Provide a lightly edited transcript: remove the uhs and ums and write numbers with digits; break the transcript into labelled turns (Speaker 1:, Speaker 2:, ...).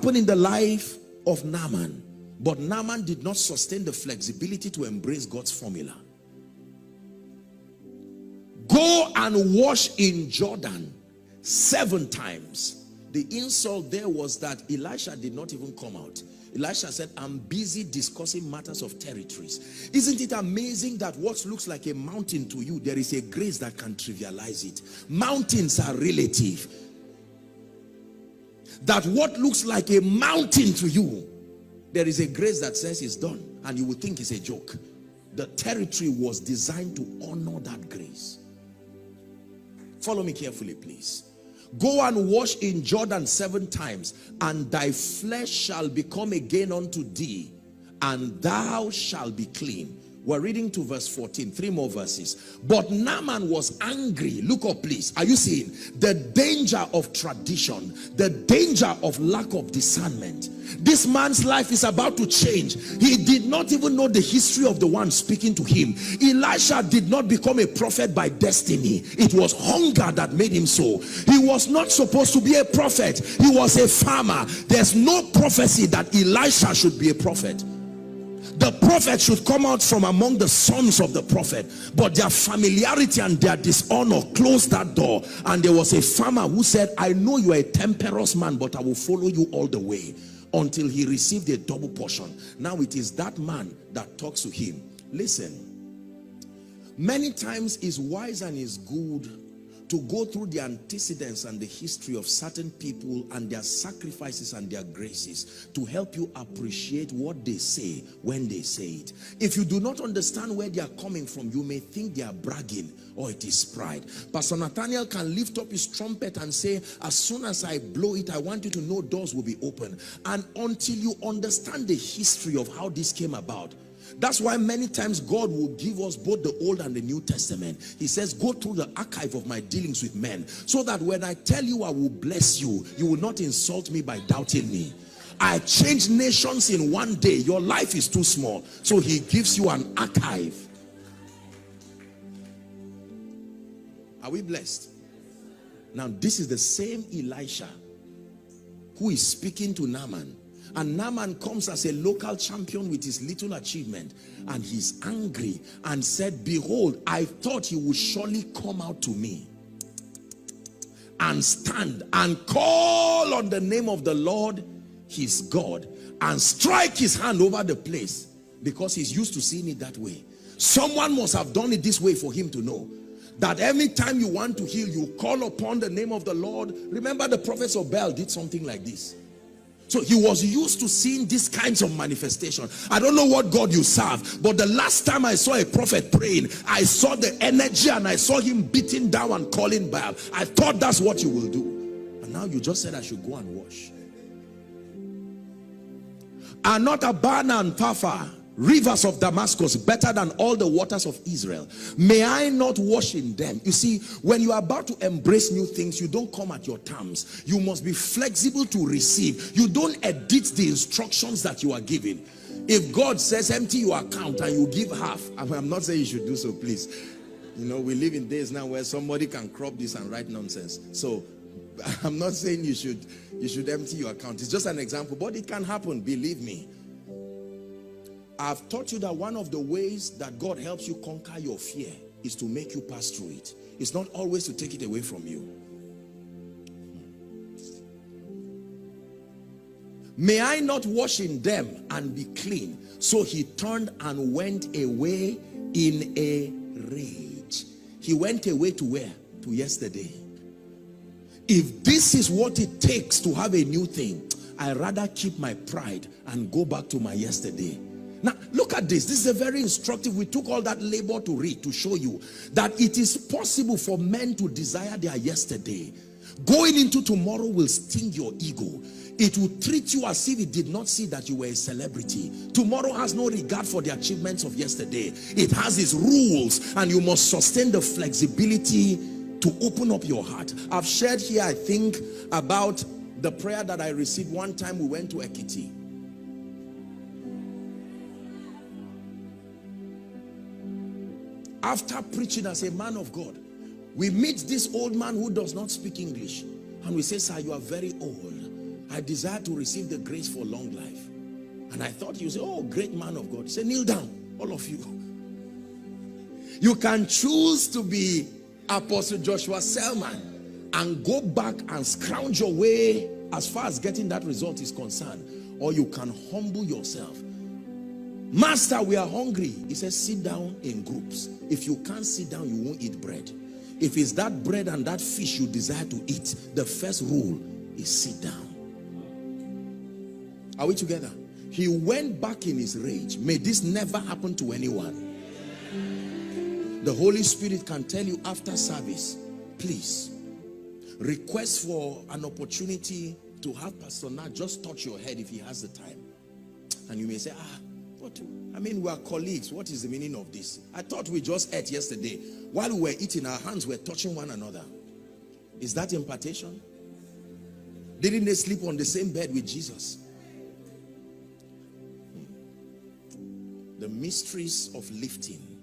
Speaker 1: happened in the life of Naaman, but Naaman did not sustain the flexibility to embrace God's formula. Go and wash in Jordan 7 times. The insult there was that Elisha did not even come out. Elisha said, I'm busy discussing matters of territories. Isn't it amazing that what looks like a mountain to you, there is a grace that can trivialize it? Mountains are relative. That what looks like a mountain to you, there is a grace that says it's done, and you would think it's a joke. The territory was designed to honor that grace. Follow me carefully, please. Go and wash in Jordan 7 times, and thy flesh shall become again unto thee, and thou shalt be clean. We're reading to verse 14, 3 more verses. But Naaman was angry. Look up, please. Are you seeing the danger of tradition, the danger of lack of discernment? This man's life is about to change. He did not even know the history of the one speaking to him. Elisha did not become a prophet by destiny. It was hunger that made him so. He was not supposed to be a prophet. He was a farmer. There's no prophecy that Elisha should be a prophet. The prophet should come out from among the sons of the prophet, but their familiarity and their dishonor closed that door. And there was a farmer who said, I know you are a temperous man, but I will follow you all the way, until he received a double portion. Now it is that man that talks to him. Listen, many times it's wise and it's good to go through the antecedents and the history of certain people and their sacrifices and their graces to help you appreciate what they say when they say it. If you do not understand where they are coming from, you may think they are bragging or it is pride. Pastor Nathaniel can lift up his trumpet and say, as soon as I blow it, I want you to know doors will be open. And until you understand the history of how this came about, that's why many times God will give us both the Old and the New Testament. He says, go through the archive of my dealings with men, so that when I tell you I will bless you, you will not insult me by doubting me. I changed nations in one day. Your life is too small. So he gives you an archive. Are we blessed? Now this is the same Elisha who is speaking to Naaman. And Naaman comes as a local champion with his little achievement, and he's angry and said, behold, I thought he would surely come out to me and stand and call on the name of the Lord his God and strike his hand over the place, because he's used to seeing it that way. Someone must have done it this way for him to know that every time you want to heal, you call upon the name of the Lord. Remember, the prophets of Baal did something like this. So he was used to seeing these kinds of manifestation. I don't know what God you serve, but the last time I saw a prophet praying, I saw the energy and I saw him beating down and calling Baal. I thought that's what you will do. And now you just said I should go and wash. Are not Abana and Pharpar, rivers of Damascus, better than all the waters of Israel? May I not wash in them? You see, when you are about to embrace new things, you don't come at your terms. You must be flexible to receive. You don't edit the instructions that you are given. If God says empty your account and you give half, I'm not saying you should do so, please. You know, we live in days now where somebody can crop this and write nonsense. So I'm not saying you should empty your account. It's just an example, but it can happen, believe me. I've taught you that one of the ways that God helps you conquer your fear is to make you pass through it. It's not always to take it away from you. May I not wash in them and be clean? So he turned and went away in a rage. He went away to where? To yesterday. If this is what it takes to have a new thing, I'd rather keep my pride and go back to my yesterday. Now, look at this. This is a very instructive. We took all that labor to read to show you that it is possible for men to desire their yesterday. Going into tomorrow will sting your ego. It will treat you as if it did not see that you were a celebrity. Tomorrow has no regard for the achievements of yesterday. It has its rules, and you must sustain the flexibility to open up your heart. I've shared here, I think, about the prayer that I received one time we went to Ekiti. After preaching as a man of God, we meet this old man who does not speak English, and we say, sir, you are very old. I desire to receive the grace for long life. And I thought you say, oh, great man of God. He said, kneel down, all of you. You can choose to be Apostle Joshua Selman and go back and scrounge your way as far as getting that result is concerned. Or you can humble yourself. Master, we are hungry. He says, sit down in groups. If you can't sit down, you won't eat bread. If it's that bread and that fish you desire to eat, the first rule is sit down. Are we together? He went back in his rage. May this never happen to anyone. The Holy Spirit can tell you after service, please, request for an opportunity to have Pastor Nat just touch your head if he has the time. And you may say, what? I mean, we are colleagues. What is the meaning of this? I thought we just ate yesterday. While we were eating, our hands were touching one another. Is that impartation? Didn't they sleep on the same bed with Jesus? The mysteries of lifting.